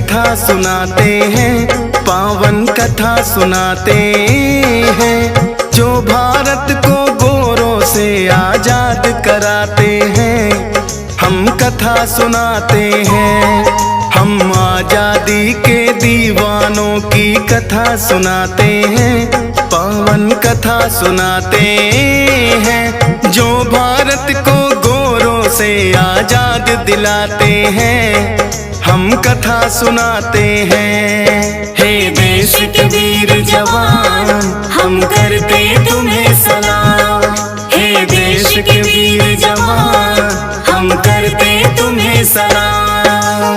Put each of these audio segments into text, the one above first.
कथा सुनाते हैं, पावन कथा सुनाते हैं, जो भारत को गोरों से आजाद कराते हैं। हम कथा सुनाते हैं, हम आजादी के दीवानों की कथा सुनाते हैं, पावन कथा सुनाते हैं, जो भारत को गोरों से आजाद दिलाते हैं। हम कथा सुनाते हैं। हे देश के वीर जवान, हम करते तुम्हें सलाम। हे देश के वीर जवान, हम करते तुम्हें सलाम।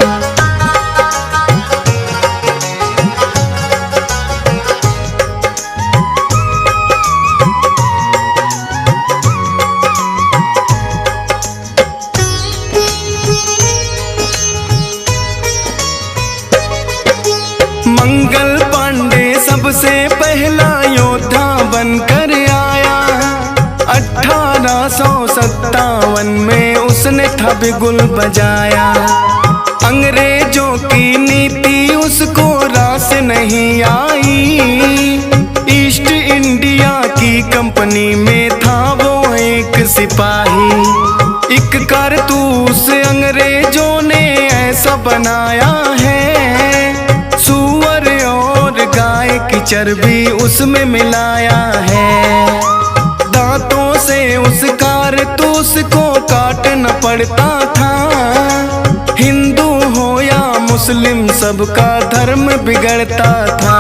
मंगल पांडे सबसे पहला योद्धा बनकर आया। 1857 में उसने था बिगुल बजाया। अंग्रेजों की नीति उसको रास नहीं आई। ईस्ट इंडिया की कंपनी में था वो एक सिपाही। एक कारतूस अंग्रेजों ने ऐसा बनाया है, सूअर और गाय की चर्बी उसमें मिलाया है। दांतों से उस कारतूस को काटना पड़ता था। हिंदू हो या मुस्लिम सबका धर्म बिगड़ता था।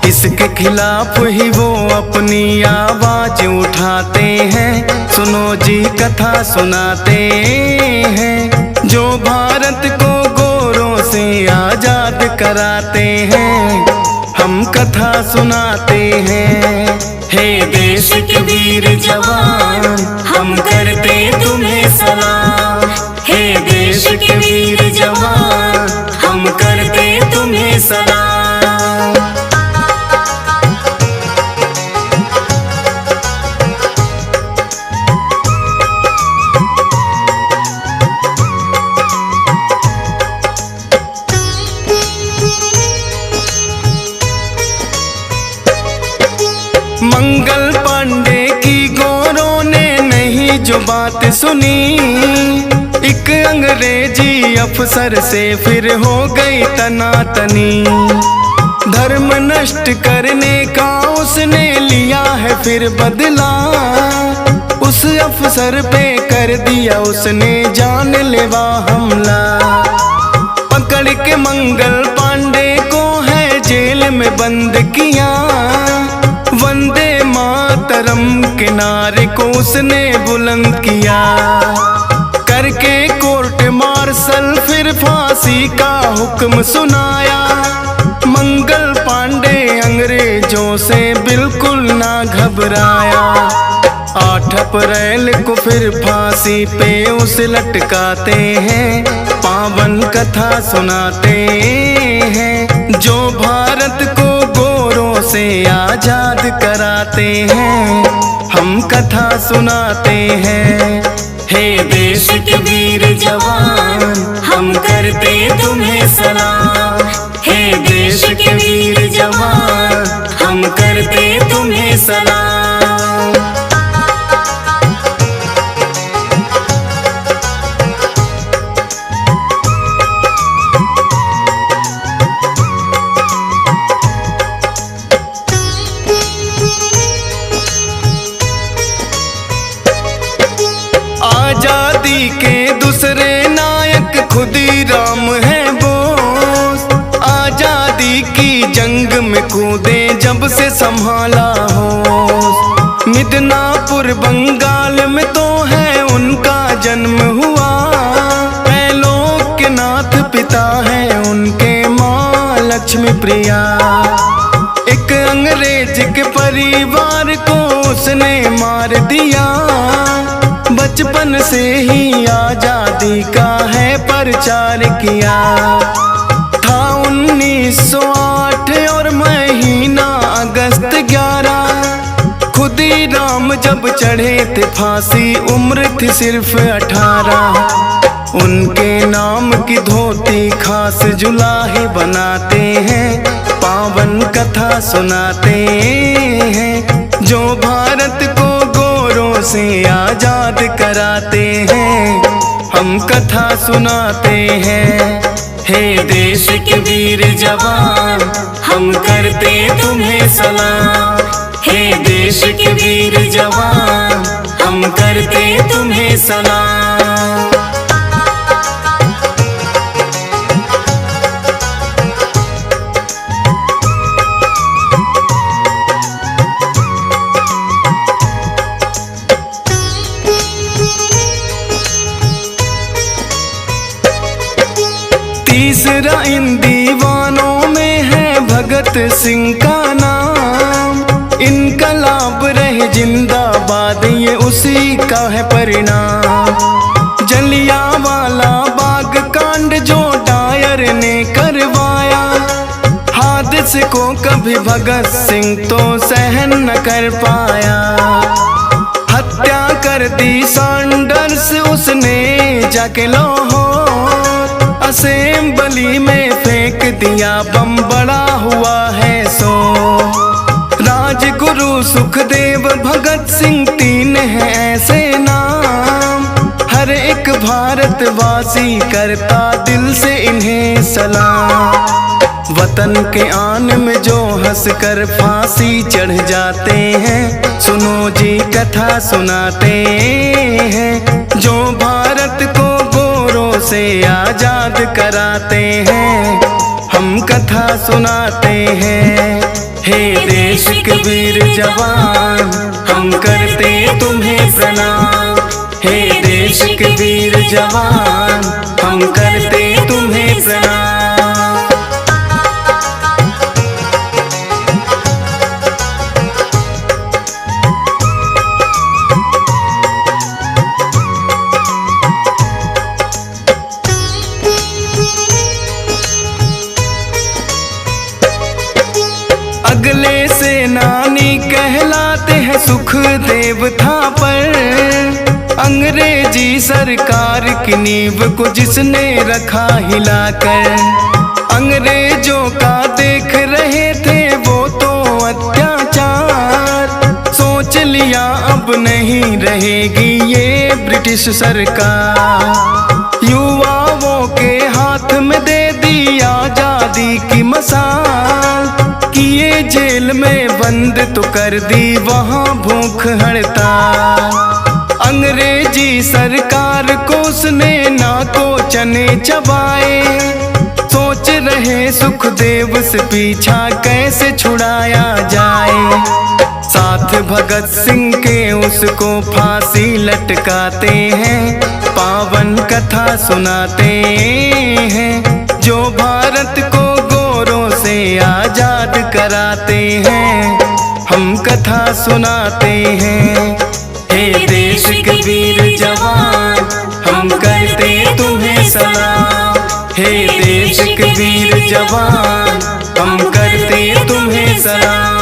इसके खिलाफ ही वो अपनी आवाज उठाते हैं। सुनो जी कथा सुनाते हैं, जो भारत को गोरों से आजाद कराते हैं। हम कथा सुनाते हैं। हे देश के वीर जवान, हम करते तुम्हें सलाम। हे देश के वीर जवान, हम करते तुम्हें सलाम। मंगल पांडे की गोरों ने नहीं जो बात सुनी। एक अंग्रेजी अफसर से फिर हो गई तनातनी। धर्म नष्ट करने का उसने लिया है फिर बदला। उस अफसर पे कर दिया उसने जानलेवा हमला। पकड़ के मंगल पांडे को है जेल में बंद किया। वंदे मातरम के नारे को उसने बुलंद किया। करके कोर्ट मार्शल फिर फांसी का हुक्म सुनाया। मंगल पांडे अंग्रेजों से बिल्कुल ना घबराया। 8 अप्रैल को फिर फांसी पे उसे लटकाते हैं। पावन कथा सुनाते हैं, जो भारत को गोरों से आजाद कराते हैं। हम कथा सुनाते हैं। हे देश के वीर जवान, हम करते तुम्हें सलाम। हे देश के वीर जवान, हम करते तुम्हें सलाम। आजादी के दूसरे नायक खुदीराम है बोस। आजादी की जंग में कूदे जब से संभाला होश। मिदनापुर बंगाल में तो है उनका जन्म हुआ। लोक के नाथ पिता है उनके माँ लक्ष्मी प्रिया। एक अंग्रेज के परिवार को उसने मार दिया। बचपन से ही आजादी का है प्रचार किया। था 1908 और महीना अगस्त 11। खुदीराम जब चढ़े थे फांसी, उम्र थी सिर्फ 18। उनके नाम की धोती खास जुलाहे बनाते हैं, पावन कथा सुनाते हैं, जो भारत को गोरों से आजाद कराते हैं, हम कथा सुनाते हैं। हे देश के वीर जवान, हम करते तुम्हें सलाम। हे देश के वीर जवान, हम करते तुम्हें सलाम। तीसरा इन दीवानों में है भगत सिंह का नाम, इनकलाब रहे जिंदाबाद ये उसी का है परिणाम। जलियांवाला बाग कांड जो डायर ने करवाया, हादसे को कभी भगत सिंह तो सहन न कर पाया। हत्या कर दी सैंडर्स उसने जाके लाहौर, असेंबली में फेंक दिया बम, बड़ा हुआ है सो। राजगुरु सुखदेव भगत सिंह तीन हैं ऐसे नाम, हर एक भारतवासी करता दिल से इन्हें सलाम। वतन के आन में जो हंसकर फांसी चढ़ जाते हैं, सुनो जी कथा सुनाते हैं, जो भारत को गोरों से आजाद कराते हैं, हम कथा सुनाते हैं। हे देश के वीर जवान, हम करते तुम्हें प्रणाम। हे देश के वीर जवान, हम करते तुम्हें प्रणाम। अगले सेनानी कहलाते हैं सुखदेव थापर, अंग्रेजी सरकार की नींव को जिसने रखा हिलाकर। अंग्रेजों का देख रहे थे वो तो अत्याचार, सोच लिया अब नहीं रहेगी ये ब्रिटिश सरकार। युवाओं के हाथ में दे दी आजादी की मसाल, किए जेल में बंद तो कर दी वहाँ भूख हड़ताल। अंग्रेजी सरकार को उसने नाको चने चबाए, सोच रहे सुखदेव से पीछा कैसे छुड़ाया जाए। साथ भगत सिंह के उसको फांसी लटकाते हैं, पावन कथा सुनाते हैं, जो भारत को गोरों से आजाद कराते हैं, हम कथा सुनाते हैं। हे देश के वीर जवान, हम करते तुम्हें सलाम। हे देश के वीर जवान, हम करते तुम्हें सलाम।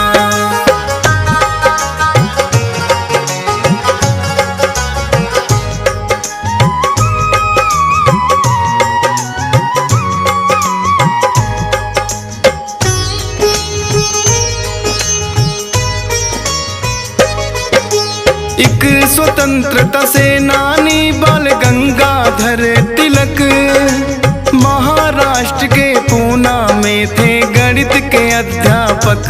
एक स्वतंत्रता सेनानी बाल गंगाधर तिलक, महाराष्ट्र के पूना में थे गणित के अध्यापक।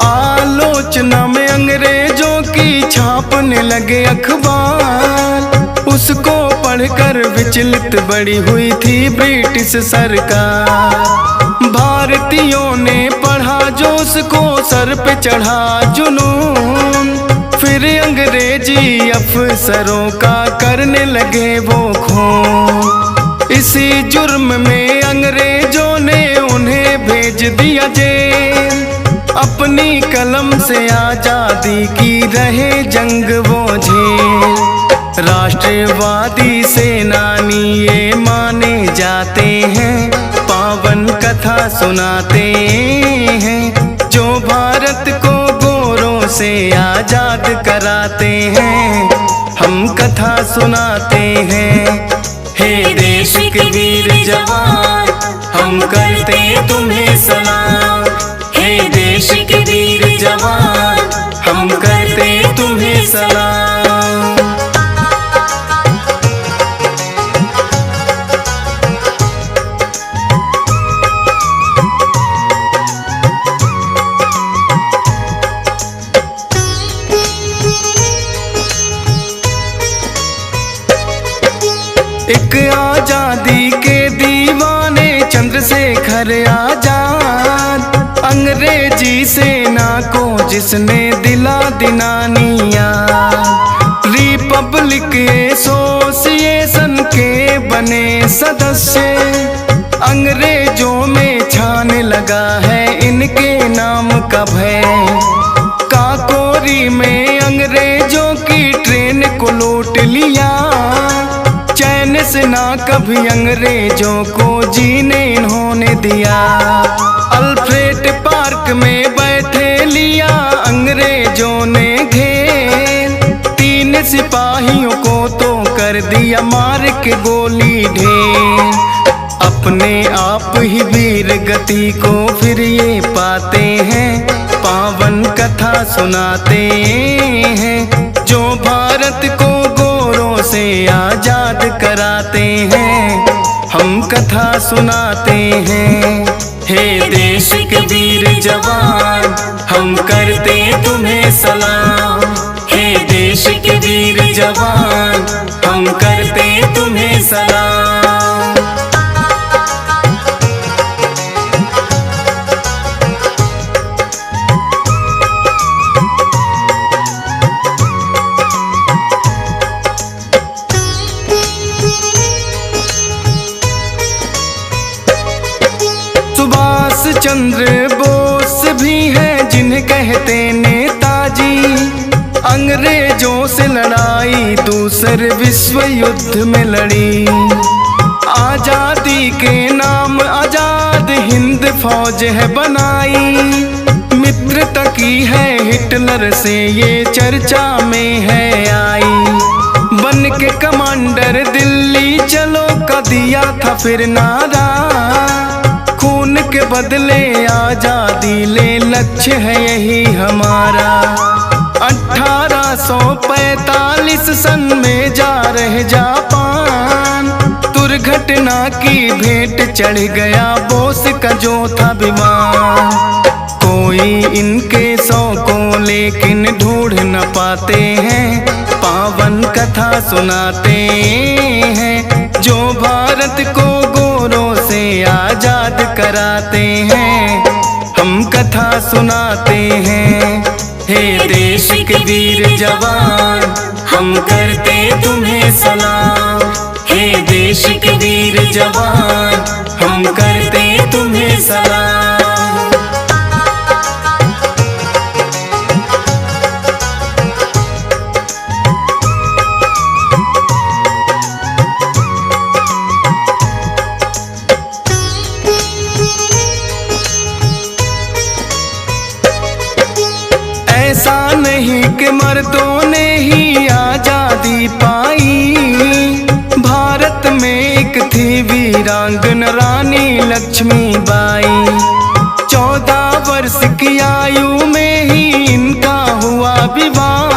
आलोचना में अंग्रेजों की छापने लगे अखबार, उसको पढ़कर विचलित बड़ी हुई थी ब्रिटिश सरकार। भारतीयों ने पढ़ा जो उसको सर पे चढ़ा जुनून, फिर अंग्रेजी अफसरों का करने लगे वो खून। इसी जुर्म में अंग्रेजों ने उन्हें भेज दिया जेल, अपनी कलम से आजादी की रहे जंग वो झेल। राष्ट्रवादी सेनानी ये माने जाते हैं, पावन कथा सुनाते हैं, जो भारत को गोरों से आजाद कराते हैं, हम कथा सुनाते हैं। हे देश के वीर जवान, हम करते तुम्हें सलाम। हे देश के वीर जवान, हम करते तुम्हें सलाम। एक आजादी के दीवाने चंद्रशेखर आजाद, अंग्रेजी सेना को जिसने दिला दिनानिया। रिपब्लिक एसोसिएशन के बने सदस्य, अंग्रेजों में छाने लगा है इनके नाम का भय। काकोरी में अंग्रेजों की ट्रेन को लूट लिया, चैन से ना कभी अंग्रेजों को जीने इन्होंने दिया। अल्फ्रेड पार्क में बैठे लिया अंग्रेजों ने घेर, 3 सिपाहियों को तो कर दिया मार के गोली ढेर। अपने आप ही वीर गति को फिर ये पाते हैं, पावन कथा सुनाते हैं, जो भारत को गोरों से आजाद कराते हैं। हम कथा सुनाते हैं, हे देश के वीर जवान, हम करते तुम्हें सलाम। हे देश के वीर जवान, हम करते तुम्हें सलाम। सुभाष चंद्र बोस भी हैं जिन्हें कहते नेताजी, अंग्रेजों से लड़ाई दूसरे विश्व युद्ध में लड़ी। आजादी के नाम आजाद हिंद फौज है बनाई, मित्रता की है हिटलर से ये चर्चा में है आई। बन के कमांडर दिल्ली चलो का दिया था फिर नारा, खून के बदले आजादी ले लक्ष्य है यही हमारा। 1845 सन में जा रहे जापान, दुर्घटना की भेंट चढ़ गया बोस का जो था विमान। कोई इनके 100 को लेकिन ढूंढ न पाते हैं, पावन कथा सुनाते हैं, जो भारत को गोरों से आजाद कराते हैं। हम कथा सुनाते हैं, हे देश के वीर जवान, हम करते तुम्हें सलाम। हे देश के वीर जवान, हम करते तुम्हें सलाम। ऐसा नहीं कि मर्दों ने ही आजादी पाई, भारत में एक थी वीरांगन रानी लक्ष्मीबाई। 14 वर्ष की आयु में ही इनका हुआ विवाह,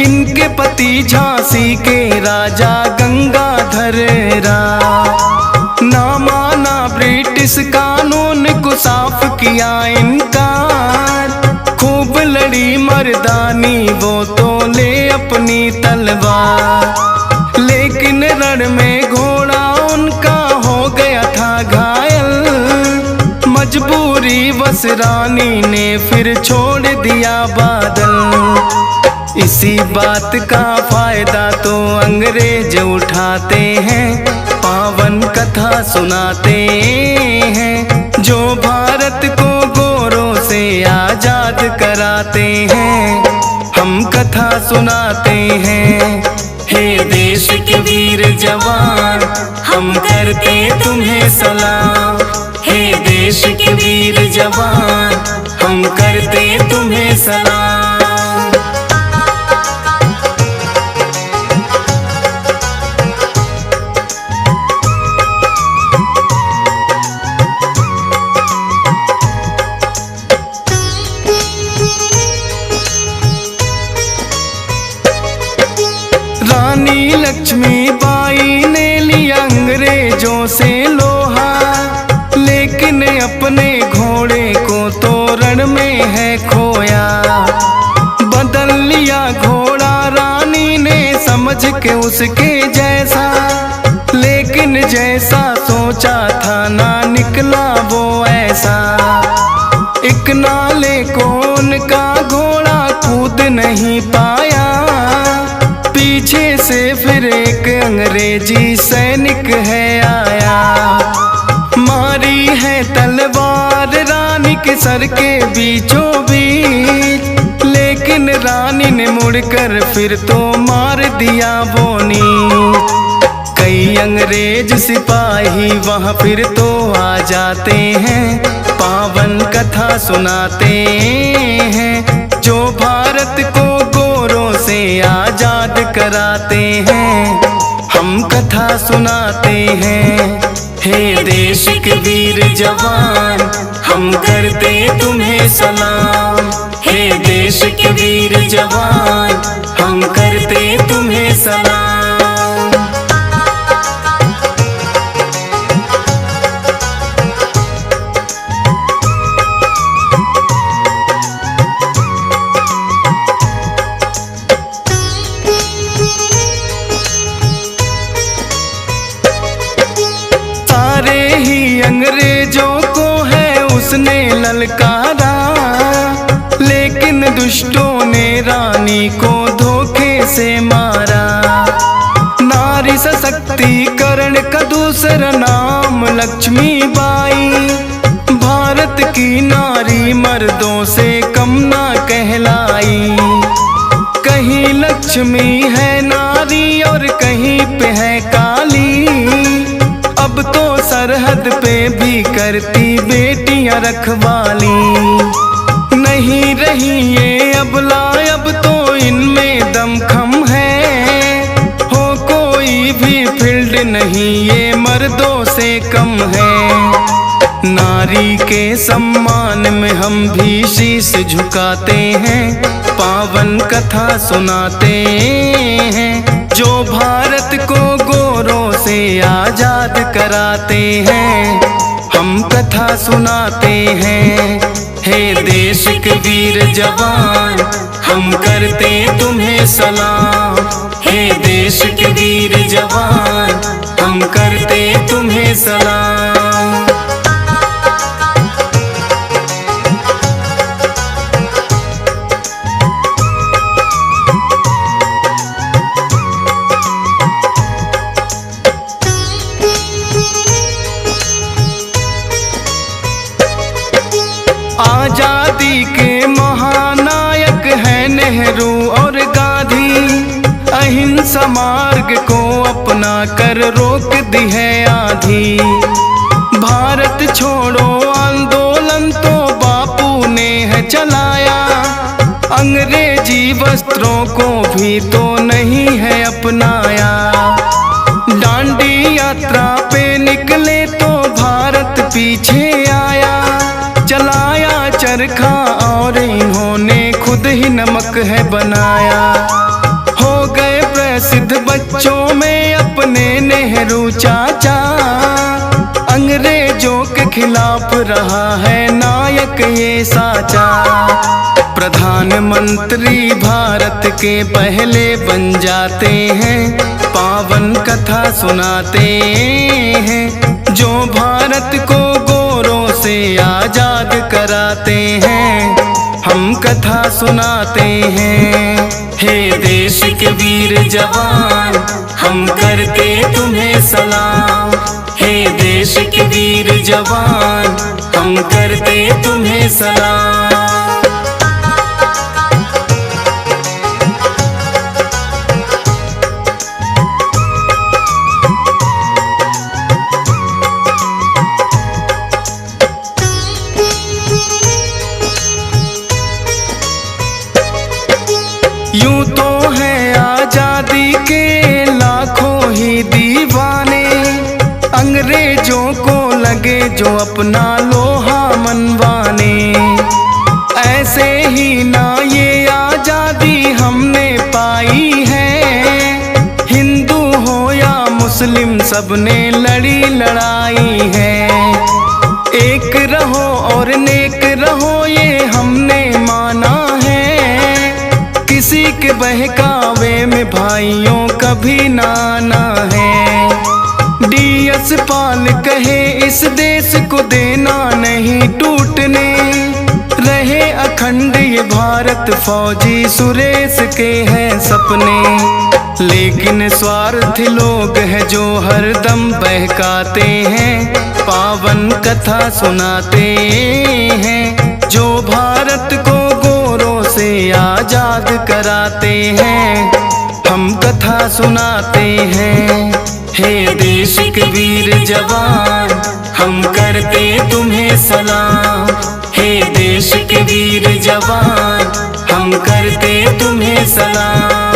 इनके पति झांसी के राजा गंगाधर राव। ना माना ब्रिटिश कानून को साफ किया इनकार, खूब लड़ी मर्दानी वो तो ले अपनी तलवार। लेकिन रण में घोड़ा उनका हो गया था घायल, मजबूरी बस रानी ने फिर छोड़ दिया बादल। इसी बात का फायदा तो अंग्रेज उठाते हैं, पावन कथा सुनाते हैं, जो भारत को गोरों से आजाद कराते हैं। हम कथा सुनाते हैं, हे देश के वीर जवान, हम करते तुम्हें सलाम। हे देश के वीर जवान, हम करते तुम्हें सलाम। रानी लक्ष्मीबाई ने लिया अंग्रेजों से लोहा, लेकिन अपने घोड़े को तो रण में है खोया। बदल लिया घोड़ा रानी ने समझ के उसके जैसा, लेकिन जैसा सोचा था ना निकला वो ऐसा। एक नाले को उनका घोड़ा कूद नहीं पाया, पीछे से फिर एक अंग्रेजी सैनिक है आया। मारी है तलवार रानी के सर के बीचों बीच, लेकिन रानी ने मुड़कर फिर तो मार दिया वो नीच। कई अंग्रेज सिपाही वहाँ फिर तो आ जाते हैं, पावन कथा सुनाते हैं, जो भारत को गोरों से आजाद कराते हैं। हम कथा सुनाते हैं, हे देश के वीर जवान, हम करते तुम्हें सलाम। हे देश के वीर जवान, हम करते तुम्हें सलाम। अंग्रेजों को है उसने ललकारा, लेकिन दुष्टों ने रानी को धोखे से मारा। नारी सशक्तिकरण का दूसरा नाम लक्ष्मीबाई, भारत की नारी मर्दों से कम ना कहलाई। कहीं लक्ष्मी है नारी और कहीं पे है काली, अब तो सरहद पे भी करती बेटियां रखवाली। नहीं रही ये अबला, अब तो इनमें दमखम है, हो कोई भी फील्ड नहीं ये मर्दों से कम है। नारी के सम्मान में हम भी शीश झुकाते हैं, पावन कथा सुनाते हैं, जो भारत को गोरों से आजाद कराते हैं। हम कथा सुनाते हैं, हे देश के वीर जवान, हम करते तुम्हें सलाम। हे देश के वीर जवान, हम करते तुम्हें सलाम। आजादी के महानायक हैं नेहरू और गांधी, अहिंसा मार्ग को अपना कर रोक दी है आंधी। भारत छोड़ो आंदोलन तो बापू ने है चलाया, अंग्रेजी वस्त्रों को भी तो नहीं है अपनाया। दांडी यात्रा पे निकले तो भारत पीछे आया, चलाया चरखा और इन्होंने खुद ही नमक है बनाया। हो गए प्रसिद्ध बच्चों में अपने नेहरू चाचा, अंग्रेजों के खिलाफ रहा है नायक ये साचा। प्रधानमंत्री भारत के पहले बन जाते हैं, पावन कथा सुनाते हैं, जो भारत को गोरों से आजाद कराते हैं। हम कथा सुनाते हैं, हे देश के वीर जवान, हम करते तुम्हें सलाम। हे देश के वीर जवान, हम करते तुम्हें सलाम। यूं तो है आजादी के लाखों ही दीवाने, अंग्रेजों को लगे जो अपना लोहा मनवाने। ऐसे ही ना ये आजादी हमने पाई है, सबने लड़ी लड़ाई है। एक रहो और नेक रहो ये हमने माना है, किसी के बहकावे में भाइयों कभी ना आना है। DS पाल कहे इस देश को देना नहीं टूटने, रहे अखंड ये भारत फौजी सुरेश के हैं सपने। लेकिन स्वार्थी लोग हैं जो हरदम बहकाते हैं, पावन कथा सुनाते हैं, जो भारत को गोरों से आजाद कराते हैं। हम कथा सुनाते हैं, हे देश के वीर जवान हम करते तुम्हें सलाम। हे देश के वीर जवान हम करते तुम्हें सलाम।